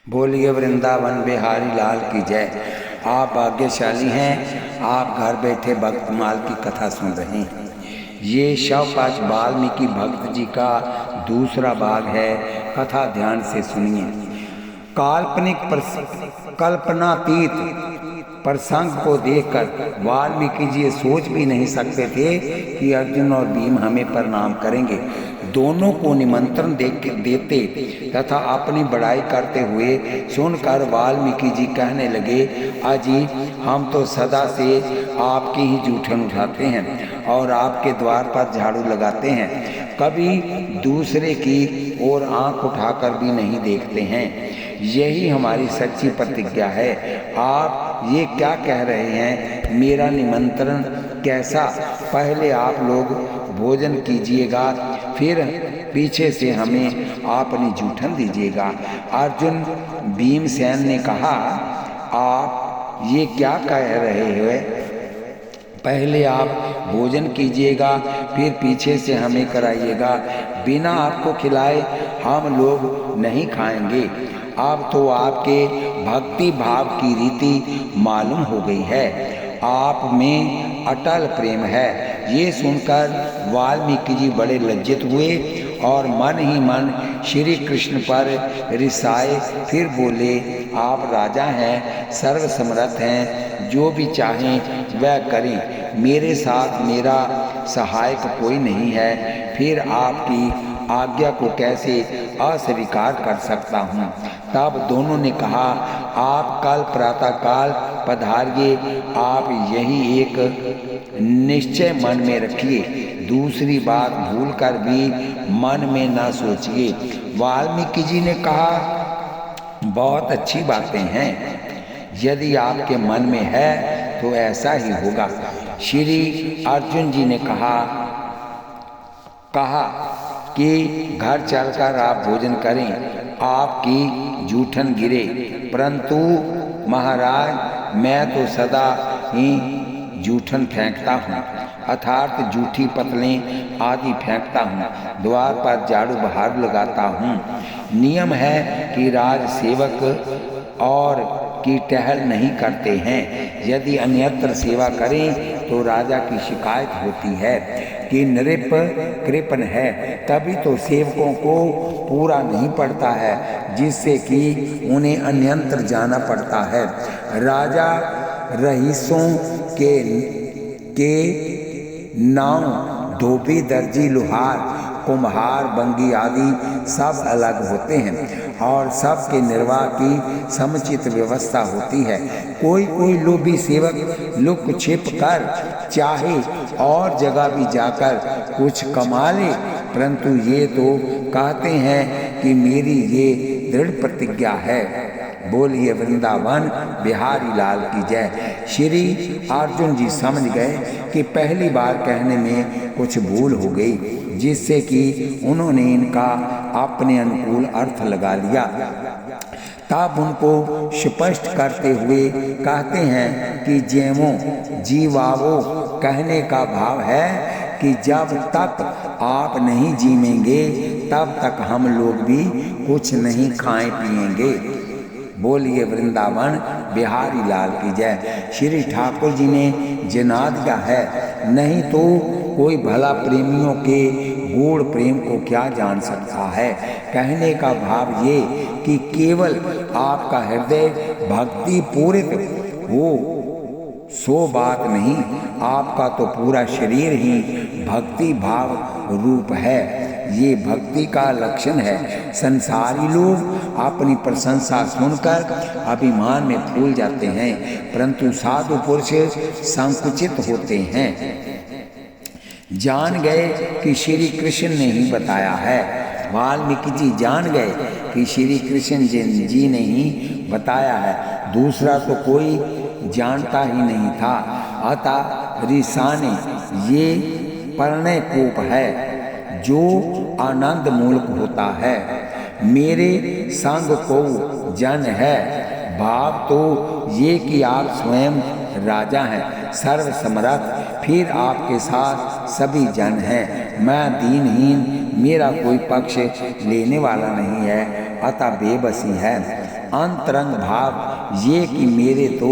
बोलिए वृंदावन बिहारी लाल की जय। आप भाग्यशाली हैं, आप घर बैठे भक्तमाल की कथा सुन रहे हैं। ये शवपाच वाल्मीकि भक्त जी का दूसरा भाग है। कथा ध्यान से सुनिए। काल्पनिक कल्पनातीत प्रसंग को देखकर वाल्मीकि जी ये सोच भी नहीं सकते थे कि अर्जुन और भीम हमें प्रणाम करेंगे। दोनों को निमंत्रण देते तथा अपनी बड़ाई करते हुए सुनकर वाल्मीकि जी कहने लगे, अजी हम तो सदा से आपकी ही जूठन उठाते हैं और आपके द्वार पर झाड़ू लगाते हैं, कभी दूसरे की ओर आंख उठाकर भी नहीं देखते हैं। यही हमारी सच्ची प्रतिज्ञा है। आप ये क्या कह रहे हैं? मेरा निमंत्रण कैसा? पहले आप लोग भोजन कीजिएगा, फिर पीछे से हमें अपनी जूठन दीजिएगा। अर्जुन भीमसेन ने कहा, आप ये क्या कह रहे हैं? पहले आप भोजन कीजिएगा, फिर पीछे से हमें कराइएगा। बिना आपको खिलाए हम लोग नहीं खाएंगे। अब तो आपके भक्ति भाव की रीति मालूम हो गई है। आप में अटल प्रेम है। ये सुनकर वाल्मीकि जी बड़े लज्जित हुए और मन ही मन श्री कृष्ण पर रिसाए। फिर बोले, आप राजा हैं, सर्वसमर्थ हैं, जो भी चाहें वह करें। मेरे साथ मेरा सहायक कोई नहीं है, फिर आपकी आज्ञा को कैसे अस्वीकार कर सकता हूँ। तब दोनों ने कहा, आप कल प्रातःकाल पधारिए। आप यही एक निश्चय मन में रखिए, दूसरी बात भूलकर भी मन में न सोचिए। वाल्मीकि जी ने कहा, बहुत अच्छी बातें हैं, यदि आपके मन में है तो ऐसा ही होगा। श्री अर्जुन जी ने कहा कि घर चलकर आप भोजन करें, आपकी जूठन गिरे। परंतु महाराज मैं तो सदा ही जूठन फेंकता हूँ, अर्थात जूठी पतलें आदि फेंकता हूँ, द्वार पर झाड़ू बहार लगाता हूँ। नियम है कि राज सेवक और की टहल नहीं करते हैं। यदि अन्यत्र सेवा करें तो राजा की शिकायत होती है कि नृप कृपण है, तभी तो सेवकों को पूरा नहीं पड़ता है, जिससे कि उन्हें अन्यत्र जाना पड़ता है। राजा रईसों के नाव धोबी, दर्जी, लोहार, कुम्हार, बंगी आदि सब अलग होते हैं और सबके निर्वाह की समुचित व्यवस्था होती है। कोई लोभी सेवक लुक छिप कर चाहे और जगह भी जाकर कुछ कमा ले, परंतु ये तो कहते हैं कि मेरी ये दृढ़ प्रतिज्ञा है। बोलिए वृंदावन बिहारी लाल की जय। श्री अर्जुन जी समझ गए कि पहली बार कहने में कुछ भूल हो गई, जिससे कि उन्होंने इनका अपने अनुकूल अर्थ लगा लिया। तब उनको स्पष्ट करते हुए कहते हैं कि जेमो जीवावो, कहने का भाव है कि जब तक आप नहीं जीवेंगे तब तक हम लोग भी कुछ नहीं खाएं पिएंगे। बोलिए वृंदावन बिहारी लाल की जय। श्री ठाकुर जी ने जना दिया है, नहीं तो कोई भला प्रेमियों के गूढ़ प्रेम को क्या जान सकता है। कहने का भाव ये कि केवल आपका हृदय भक्ति पूरित हो सो बात नहीं, आपका तो पूरा शरीर ही भक्ति भाव रूप है। ये भक्ति का लक्षण है। संसारी लोग अपनी प्रशंसा सुनकर अभिमान में फूल जाते हैं, परंतु साधु पुरुष संकुचित होते हैं। जान गए कि श्री कृष्ण ने ही बताया है। वाल्मीकि जी जान गए कि श्री कृष्ण जी ने ही बताया है, दूसरा तो कोई जानता ही नहीं था। अतः ऋषाने ये प्रणय कोप है जो आनंद मूलक होता है। मेरे संग को जन है, भाव तो ये कि आप स्वयं राजा हैं, सर्वसमर्थ, फिर आपके साथ सभी जन हैं। मैं दीनहीन, मेरा कोई पक्ष लेने वाला नहीं है, अतः बेबसी है। अंतरंग भाव ये कि मेरे तो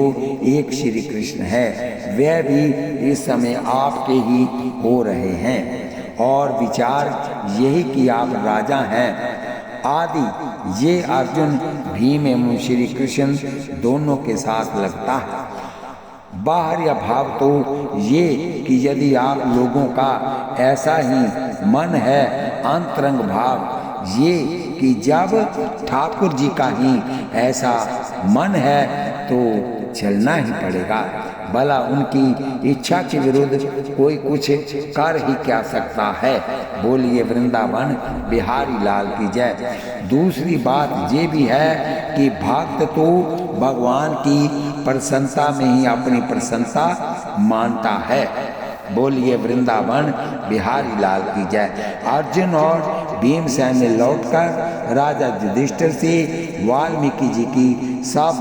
एक श्री कृष्ण है, वे भी इस समय आपके ही हो रहे हैं, और विचार यही कि आप राजा हैं आदि। ये अर्जुन भीम एवं श्री कृष्ण दोनों के साथ लगता है। बाहर या भाव तो ये कि यदि आप लोगों का ऐसा ही मन है, अंतरंग भाव ये कि जब ठाकुर जी का ही ऐसा मन है तो चलना ही पड़ेगा। भला उनकी इच्छा के विरुद्ध कोई कुछ कर ही क्या सकता है। बोलिए वृंदावन बिहारी लाल की जय। दूसरी बात ये भी है कि भक्त तो भगवान की प्रसन्नता में ही अपनी प्रसन्नता मानता है। बोलिए वृंदावन बिहारी लाल की जय। अर्जुन और भीमसेन ने लौटकर राजा युधिष्ठिर से वाल्मीकि जी की सब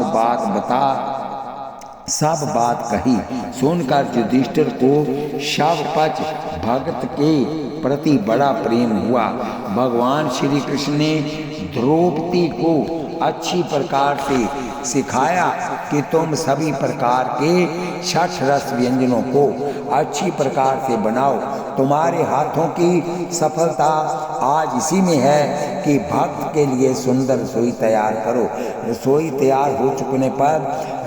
बात कही। सुनकर युधिष्ठिर को शवपच भक्त के प्रति बड़ा प्रेम हुआ। भगवान श्री कृष्ण ने द्रौपदी को अच्छी प्रकार से सिखाया कि तुम सभी प्रकार के 6 रस व्यंजनों को अच्छी प्रकार से बनाओ। तुम्हारे हाथों की सफलता आज इसी में है कि भक्त के लिए सुंदर रसोई तैयार करो। रसोई तैयार हो चुकने पर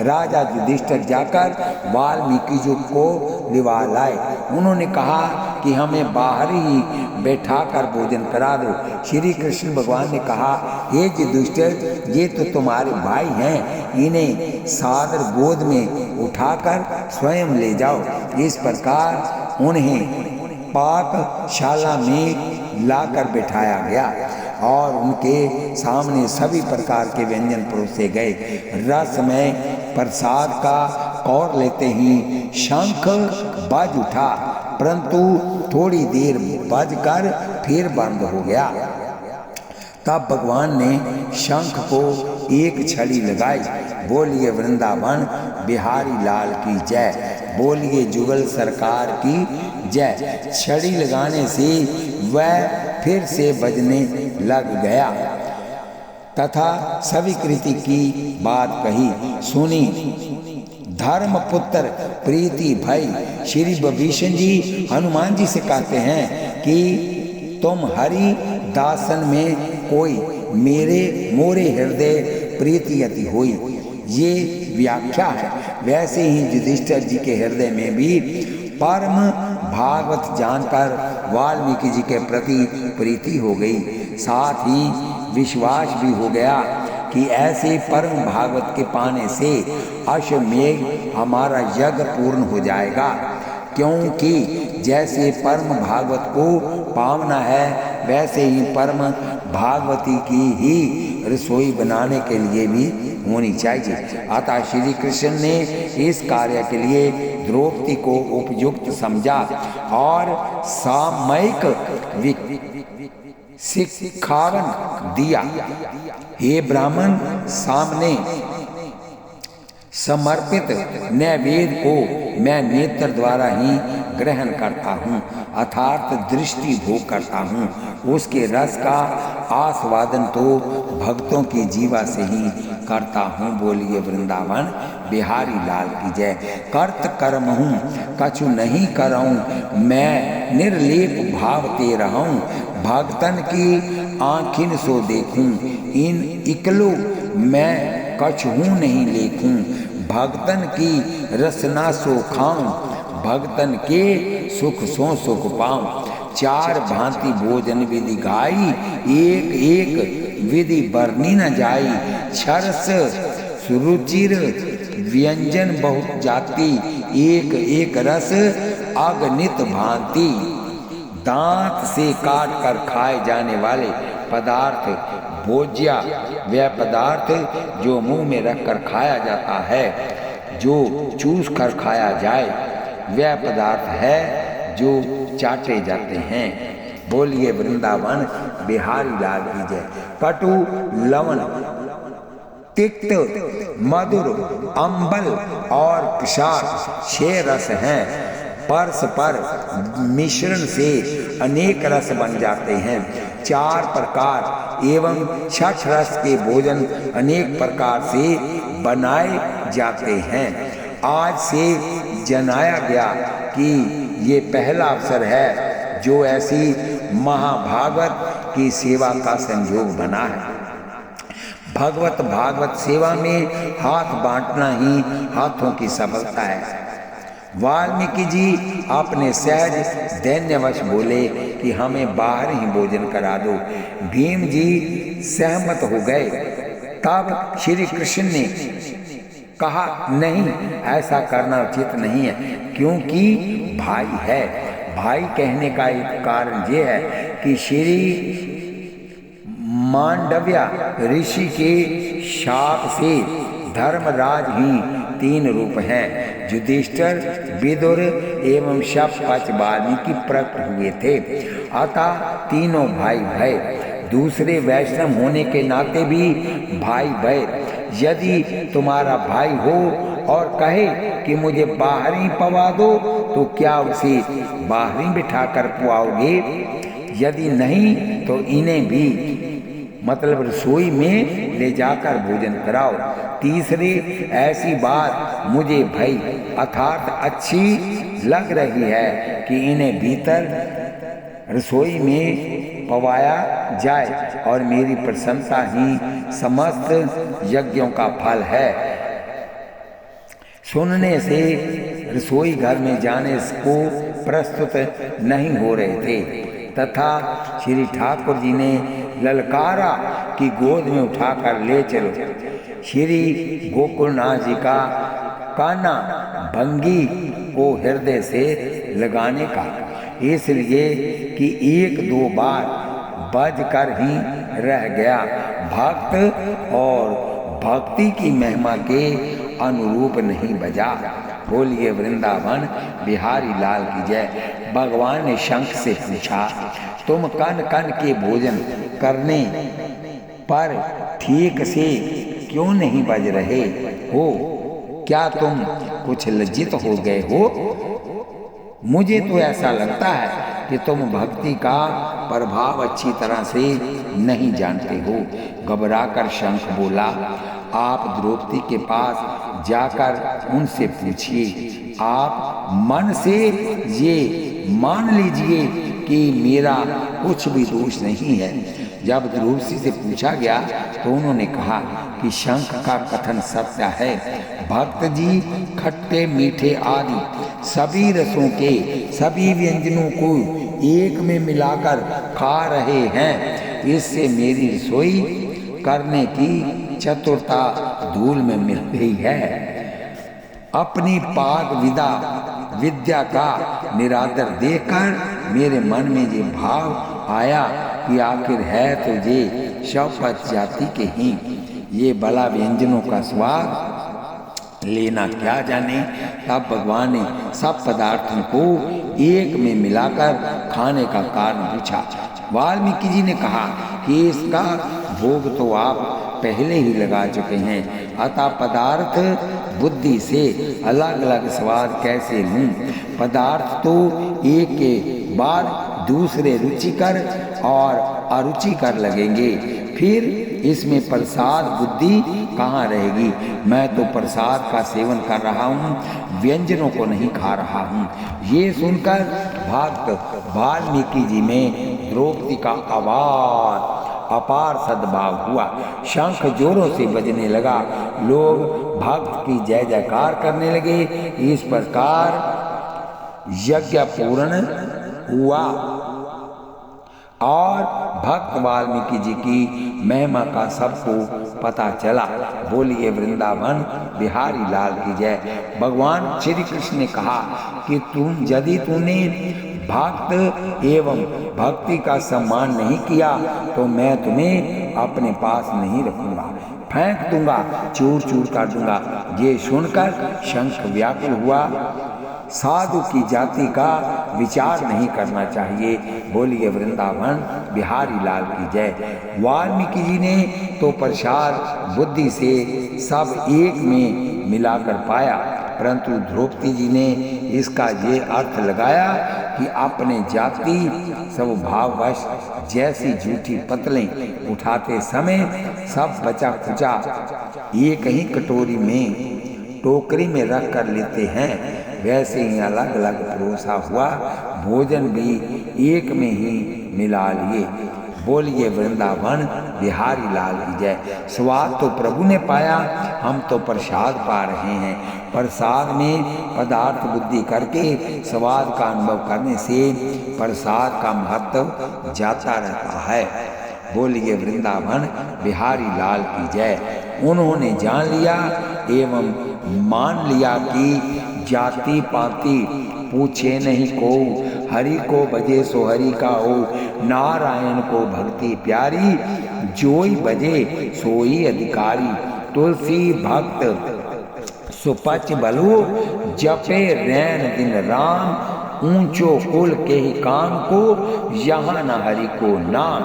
राजा युधिष्ठिर जाकर वाल्मीकि जी को लिवा लाए। उन्होंने कहा कि हमें बाहर ही बैठा कर भोजन करा दो। श्री कृष्ण भगवान ने कहा, हे युधिष्ठिर, ये तो तुम्हारे भाई हैं, इन्हें सादर गोद में उठाकर स्वयं ले जाओ। इस प्रकार उन्हें पाकशाला में लाकर बिठाया गया और उनके सामने सभी प्रकार के व्यंजन परोसे गए। रस में प्रसाद का कौर लेते ही शंख बज उठा, परंतु थोड़ी देर बजकर फिर बंद हो गया। तब भगवान ने शंख को एक छड़ी लगाई। बोलिए वृंदावन बिहारी लाल की जय। बोलिए जुगल सरकार की जय। छड़ी लगाने से वह फिर से बजने लग गया तथा स्वीकृति की बात कही। सुनी धर्मपुत्र प्रीति भई श्री विभीषण जी हनुमान जी से कहते हैं कि तुम हरि दासन में कोई मेरे मोरे हृदय प्रीति अति होई। ये व्याख्या है। वैसे ही युधिष्ठिर जी के हृदय में भी परम भागवत जानकर वाल्मीकि जी के प्रति प्रीति हो गई। साथ ही विश्वास भी हो गया कि ऐसे परम भागवत के पाने से अश्वमेघ हमारा यज्ञ पूर्ण हो जाएगा, क्योंकि जैसे परम भागवत को पावना है वैसे ही परम भागवती की ही रसोई बनाने के लिए भी होनी चाहिए। अतः श्री कृष्ण ने इस कार्य के लिए द्रौपदी को उपयुक्त समझा और सामयिक शिक्षावन दिया। हे ब्राह्मण, सामने समर्पित नैवेद्य को मैं नेत्र द्वारा ही ग्रहण करता हूँ, अर्थात दृष्टि भोग करता हूँ। उसके रस का आस्वादन तो भक्तों की जीवा से ही करता हूँ। बोलिए वृंदावन बिहारी लाल की जय। कर्त कर्म हूँ कछु नहीं करऊँ, मैं निर्लेप भाव ते रहूँ। भक्तन की आँखिन सो देखूँ, इन इकलो मैं कछु नहीं लेखूँ। भक्तन की रसना सो खाऊं, भक्तन के सुख सो सुख पाऊं। 4 भांति भोजन विधि गाई, एक एक विधि बरनी न जाई। छरस सुरुचिर व्यंजन बहुत जाति, एक एक रस अगणित भांति। दांत से काट कर खाए जाने वाले पदार्थ भोज्या, वह पदार्थ जो मुंह में रखकर खाया जाता है, जो चूस कर खाया जाए, वह पदार्थ है जो चाटे जाते हैं। बोलिए वृंदावन बिहारी लाल की जय। कटु लवण तिक्त मधुर अम्बल और पिशाच 6 रस हैं। परस्पर मिश्रण से अनेक रस बन जाते हैं। 4 प्रकार एवं 6 रस के भोजन अनेक प्रकार से बनाए जाते हैं। आज से जनाया गया कि ये पहला अवसर है जो ऐसी महाभागवत की सेवा का संयोग बना है। भगवत भागवत सेवा में हाथ बांटना ही हाथों की सफलता है। वाल्मीकि जी अपने सहज दैन्यवश बोले कि हमें बाहर ही भोजन करा दो। भीम जी सहमत हो गए। तब श्री कृष्ण ने कहा, नहीं, ऐसा करना उचित नहीं है, क्योंकि भाई है। भाई कहने का एक कारण ये है कि श्री मांडव्य ऋषि के शाप से धर्मराज ही 3 रूप हैं, युधिष्ठिर, विदुर एवं शपथ वाल्मीकि प्रकट हुए थे। अतः तीनों भाई भय। दूसरे वैष्णव होने के नाते भी भाई भय। यदि तुम्हारा भाई हो और कहे कि मुझे बाहर ही पवा दो, तो क्या उसे बाहर ही बिठाकर पुआओगे? यदि नहीं तो इन्हें भी मतलब रसोई में ले जाकर भोजन कराओ। तीसरे, ऐसी बात मुझे भई अर्थात अच्छी लग रही है कि इन्हें भीतर रसोई में पवाया जाए और मेरी प्रसन्नता ही समस्त यज्ञों का फल है। सुनने से रसोई घर में जाने को प्रस्तुत नहीं हो रहे थे तथा श्री ठाकुर जी ने ललकारा कि गोद में उठाकर ले चलो। श्री गोकुलनाथ जी का कान्हा भंगी को हृदय से लगाने का, इसलिए कि 1-2 बार बज कर ही रह गया। भक्त और भक्ति की महिमा के अनुरूप नहीं बजा। बोलिए वृंदावन बिहारी लाल की जय। भगवान ने शंख से पूछा, तुम कन कन के भोजन करने पर ठीक से क्यों नहीं बज रहे हो? क्या तुम कुछ लज्जित हो गए हो? मुझे तो ऐसा लगता है कि तुम भक्ति का प्रभाव अच्छी तरह से नहीं जानते हो। घबराकर शंख बोला, आप द्रौपदी के पास जाकर उनसे पूछिए। आप मन से ये मान लीजिए कि मेरा कुछ भी दोष नहीं है। जब द्रौपदी से पूछा गया तो उन्होंने कहा कि शंख का कथन सत्य है। भक्त जी खट्टे मीठे आदि सभी रसों के सभी व्यंजनों को एक में मिलाकर खा रहे हैं। इससे मेरी रसोई करने की चतुरता धूल में मिल गई है। अपनी पाक विद्या का निरादर देखकर मेरे मन में ये भाव आया कि आखिर है तो ये शवपथ जाति के ही ये भला व्यंजनों का स्वाद लेना क्या जाने। तब भगवान ने सब पदार्थों को एक में मिलाकर खाने का कारण पूछा। वाल्मीकि जी ने कहा कि इसका भोग तो आप पहले ही लगा चुके हैं, अतः पदार्थ बुद्धि से अलग अलग स्वाद कैसे लूं? पदार्थ तो एक के बाद दूसरे रुचिकर और अरुचिकर लगेंगे, फिर इसमें प्रसाद बुद्धि कहाँ रहेगी? मैं तो प्रसाद का सेवन कर रहा हूँ, व्यंजनों को नहीं खा रहा हूँ। ये सुनकर भक्त वाल्मीकि जी में द्रौपदी का अपार सद्भाव हुआ। शंख जोरों से बजने लगा, लोग भक्त की जय जयकार करने लगे। इस प्रकार यज्ञ पूर्ण हुआ और भक्त वाल्मीकि जी की महिमा का सबको पता चला। बोलिए वृंदावन बिहारी लाल की जय। भगवान श्री कृष्ण ने कहा कि यदि तूने भक्त एवं भक्ति का सम्मान नहीं किया तो मैं तुम्हें अपने पास नहीं रखूंगा, फेंक दूंगा, चूर चूर कर दूंगा। ये सुनकर शंख व्याकुल हुआ। साधु की जाति का विचार नहीं करना चाहिए। बोलिए वृंदावन बिहारी लाल की जय। वाल्मीकि जी ने तो प्रसाद बुद्धि से सब एक में मिलाकर पाया। परंतु द्रौपदी जी ने इसका ये अर्थ लगाया कि अपने जाति स्वभाववश जैसी झूठी पतलें उठाते समय सब बचा खुचा एक ही कटोरी में टोकरी में रख कर लेते हैं, वैसे ही अलग अलग परोसा हुआ भोजन भी एक में ही मिला लिए। बोलिए वृंदावन बिहारी लाल की जय। स्वाद तो प्रभु ने पाया, हम तो प्रसाद पा रहे हैं। प्रसाद में पदार्थ बुद्धि करके स्वाद का अनुभव करने से प्रसाद का महत्व जाता रहता है। बोलिए वृंदावन बिहारी लाल की जय। उन्होंने जान लिया एवं मान लिया कि जाति पाति पूछे नहीं को, हरि को बजे सो हरि का हो, नारायण को भक्ति प्यारी, जोई बजे सोई अधिकारी। तुलसी भक्त सुपच बलु, जपे रैन दिन राम, ऊंचो कुल के ही काम को, यहाँ न हरि को नाम।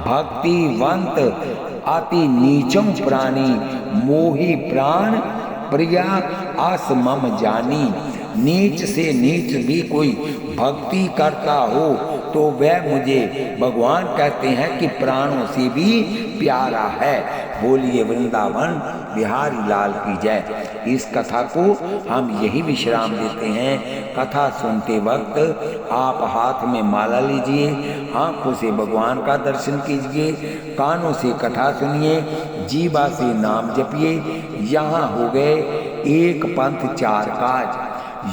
भक्तिवंत अति नीचम प्राणी, मोही प्राण प्रिया असमम जानी। नीच से नीच भी कोई भक्ति करता हो तो वह मुझे भगवान कहते हैं कि प्राणों से भी प्यारा है। बोलिए वृंदावन बिहारी लाल की जय। इस कथा को हम यही विश्राम देते हैं। कथा सुनते वक्त आप हाथ में माला लीजिए, आंखों से भगवान का दर्शन कीजिए, कानों से कथा सुनिए, जीवा से नाम जपिए। यहाँ हो गए एक पंथ चार काज।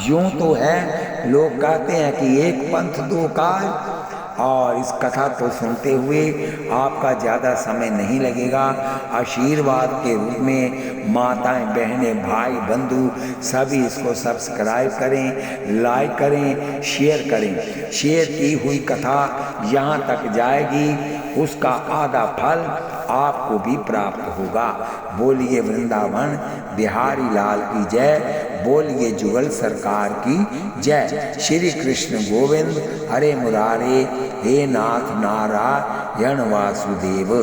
यूं तो है लोग कहते हैं कि एक पंथ दो काज, और इस कथा को सुनते हुए आपका ज़्यादा समय नहीं लगेगा। आशीर्वाद के रूप में माताएं, बहनें, भाई, बंधु सभी इसको सब्सक्राइब करें, लाइक करें, शेयर करें। शेयर की हुई कथा यहाँ तक जाएगी, उसका आधा फल आपको भी प्राप्त होगा। बोलिए वृंदावन बिहारी लाल की जय। बोलिए जुगल सरकार की जय। श्री कृष्ण गोविंद हरे मुरारे, हे नाथ नारायण वासुदेव।